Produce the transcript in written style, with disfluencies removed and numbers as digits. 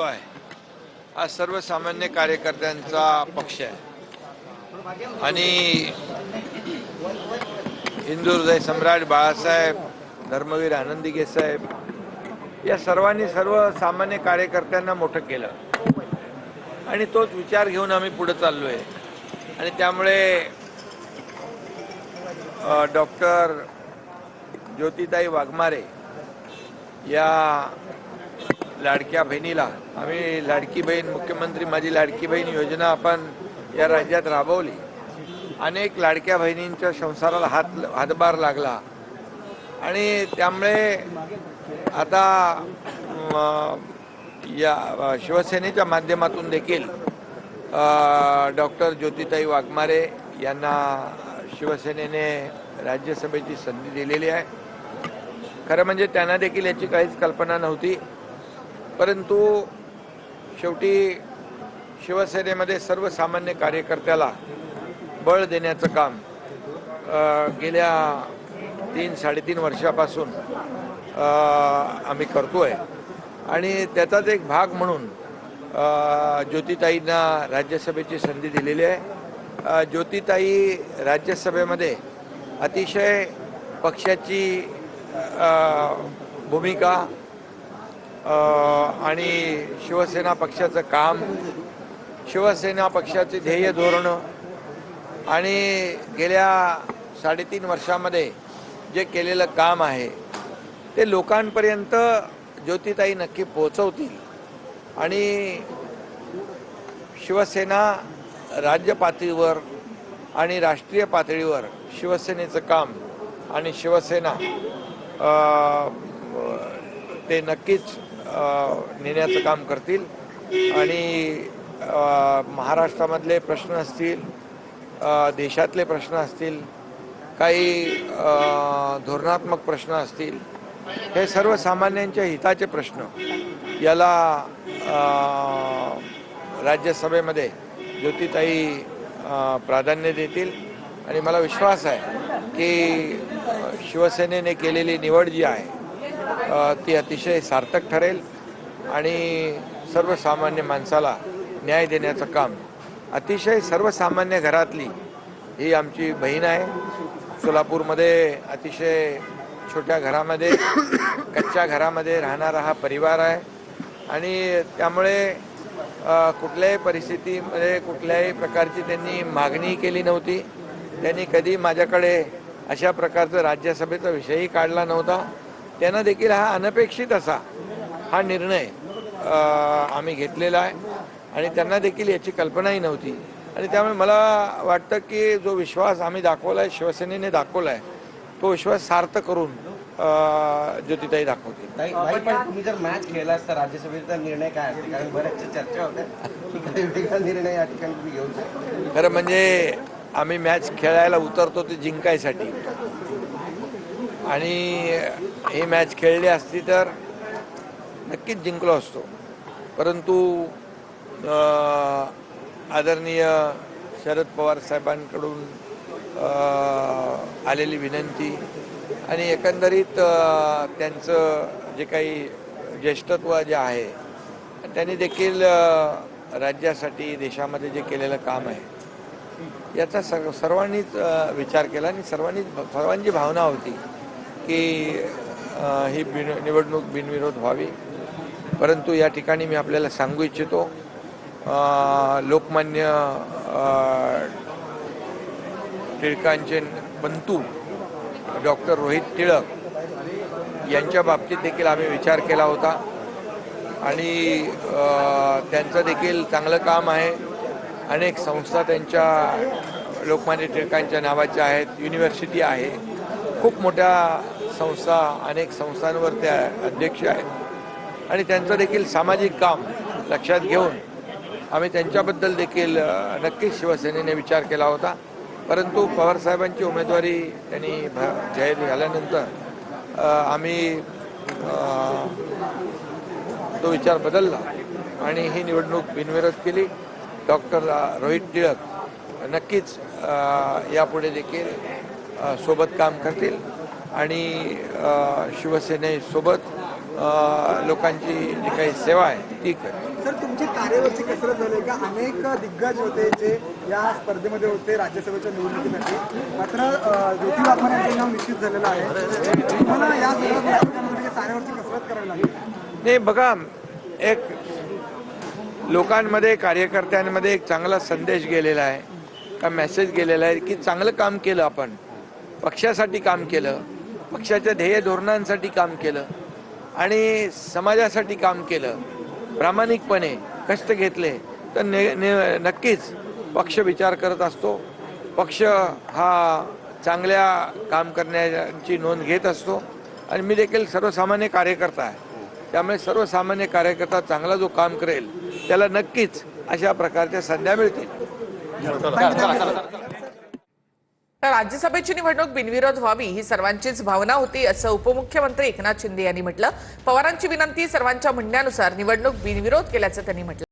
आहे हा सर्वसामान्य कार्यकर्त्यांचा पक्ष आहे आणि हिंदू हृदय सम्राट बाळासाहेब, धर्मवीर आनंदीगे साहेब या सर्वांनी सर्वसामान्य कार्यकर्त्यांना मोठं केलं आणि तोच विचार घेऊन आम्ही पुढे चाललोय आणि त्यामुळे डॉक्टर ज्योतिताई वाघमारे या लाडक्या बहिणीला आम्ही लाडकी बहीण मुख्यमंत्री माझी लाडकी बहीण योजना आपण या राज्यात राबवली। अनेक लाडक्या बहिणींच्या संसाराला हातभार लागला आणि त्यामुळे आता या शिवसेनेच्या माध्यमातून देखील डॉक्टर ज्योतिताई वाघमारे यांना शिवसेनेने राज्यसभेची संधी दिलेली आहे। खरं म्हणजे त्यांना देखील याची काहीच कल्पना नव्हती, परंतु शेवटी शिवसेनेमध्ये सर्वसामान्य कार्यकर्त्याला बळ देण्याचं काम गेल्या 3-3.5 वर्षापासून आम्ही करतोय आणि त्याचाच एक भाग म्हणून ज्योतिताईंना राज्यसभेची संधी दिलेली आहे। ज्योतिताई राज्यसभेमध्ये अतिशय पक्षाची भूमिका आणि शिवसेना पक्षाचं काम, शिवसेना पक्षाचे ध्येय धोरणं आणि गेल्या 3.5 वर्षामध्ये जे केलेलं काम आहे ते लोकांपर्यंत ज्योतिताई नक्की पोहोचवतील आणि शिवसेना राज्य पातळीवर आणि राष्ट्रीय पातळीवर शिवसेनेचं काम आणि शिवसेना ते नक्कीच नेण्याचं काम करतील आणि महाराष्ट्रामधले प्रश्न असतील, देशातले प्रश्न असतील, काही धोरणात्मक प्रश्न असतील, हे सर्वसामान्यांच्या हिताचे प्रश्न याला राज्यसभेमध्ये ज्योतिताई प्राधान्य देतील आणि मला विश्वास आहे की शिवसेनेने केलेली निवड जी आहे ती अतिशय सार्थक ठरेल आणि सर्वसामान्य माणसाला न्याय देण्याचं काम अतिशय सर्वसामान्य घरातली ही आमची बहीण आहे। सोलापूरमध्ये अतिशय छोट्या घरामध्ये कच्च्या घरामध्ये राहणारा हा परिवार आहे आणि त्यामुळे कुठल्याही परिस्थितीमध्ये कुठल्याही प्रकारची त्यांनी मागणी केली नव्हती। त्यांनी कधी माझ्याकडे अशा प्रकारचं राज्यसभेचा विषयही काढला नव्हता। त्यांना देखील हा अनपेक्षित असा हा निर्णय आम्ही घेतलेला आहे आणि त्यांना देखील याची कल्पनाही नव्हती आणि त्यामुळे मला वाटतं की जो विश्वास आम्ही दाखवला आहे, शिवसेनेने दाखवला आहे, तो विश्वास सार्थ करून ज्योतिताई दाखवतील। तुम्ही जर मॅच खेळला असता राज्यसभेचा निर्णय काय असते, कारण बऱ्याच चर्चा होत्या की काही वेगळा निर्णय या ठिकाणी तुम्ही घेऊ शकता? खरं म्हणजे आम्ही मॅच खेळायला उतरतो ते जिंकायसाठी आणि ही मॅच खेळली असती तर नक्कीच जिंकलो असतो, परंतु आदरणीय शरद पवार साहेबांकडून आलेली विनंती आणि एकंदरीत त्यांचं जे काही ज्येष्ठत्व जे आहे त्यांनी देखील राज्यासाठी देशामध्ये जे केलेलं काम आहे याचा सर्वांनीच विचार केला आणि सर्वांची भावना होती की ही निवडणूक बिनविरोध व्हावी। परंतु या ठिकाणी मी आपल्याला सांगू इच्छितो, लोकमान्य टिळकांचे बंधू डॉक्टर रोहित टिळक यांच्या बाबतीत देखील आम्ही विचार केला होता आणि त्यांचं देखील चांगलं काम आहे। अनेक संस्था त्यांच्या लोकमान्य टिळकांच्या नावाच्या आहेत, युनिव्हर्सिटी आहे, खूप मोठ्या संस्था, अनेक संस्थांवर त्या अध्यक्ष आहेत आणि त्यांचं देखील सामाजिक काम लक्षात घेऊन आम्ही त्यांच्याबद्दल देखील नक्कीच शिवसेनेने विचार केला होता। परंतु पवारसाहेबांची उमेदवारी त्यांनी जाहीर झाल्यानंतर आम्ही तो विचार बदलला आणि ही निवडणूक बिनविरोध केली। डॉक्टर रोहित टिळक नक्कीच यापुढे देखील सोबत काम करतील आणि शिवसेनेसोबत लोकांची जी काही सेवा आहे ती करतील। तुमची तारेवरची कसरत झाली का? अनेक दिग्गज होते जे या स्पर्धेमध्ये होते राज्यसभेच्या निवडणुकीसाठी, मात्र ज्योती वाघमारे यांचं नाव निश्चित झालेलं आहे. तुम्हाला या सगळ्या गोष्टींमध्ये तारेवरची कसरत करावी लागली. नाही बघा, एक लोकांमध्ये कार्यकर्त्यांमध्ये एक चांगला संदेश गेलेला आहे का, मेसेज गेलेला आहे की चांगलं काम केलं, आपण पक्षासाठी काम केलं, पक्षाच्या ध्येय धोरणांसाठी काम केलं आणि समाजासाठी काम केलं, प्रामाणिकपणे कष्ट घेतले तर नक्कीच पक्ष विचार करत असतो. पक्ष हा चांगल्या काम करण्याची नोंद घेत असतो आणि मी देखील सर्वसामान्य कार्यकर्ता आहे, त्यामुळे सर्वसामान्य कार्यकर्ता चांगला जो काम करेल त्याला नक्कीच अशा प्रकारच्या संध्या मिळतील. तर राज्यसभेची निवडणूक बिनविरोध व्हावी ही सर्वांचीच भावना होती असं उपमुख्यमंत्री एकनाथ शिंदे यांनी म्हटलं. पवारांची विनंती सर्वांच्या म्हणण्यानुसार निवडणूक बिनविरोध केल्याचं त्यांनी म्हटलं.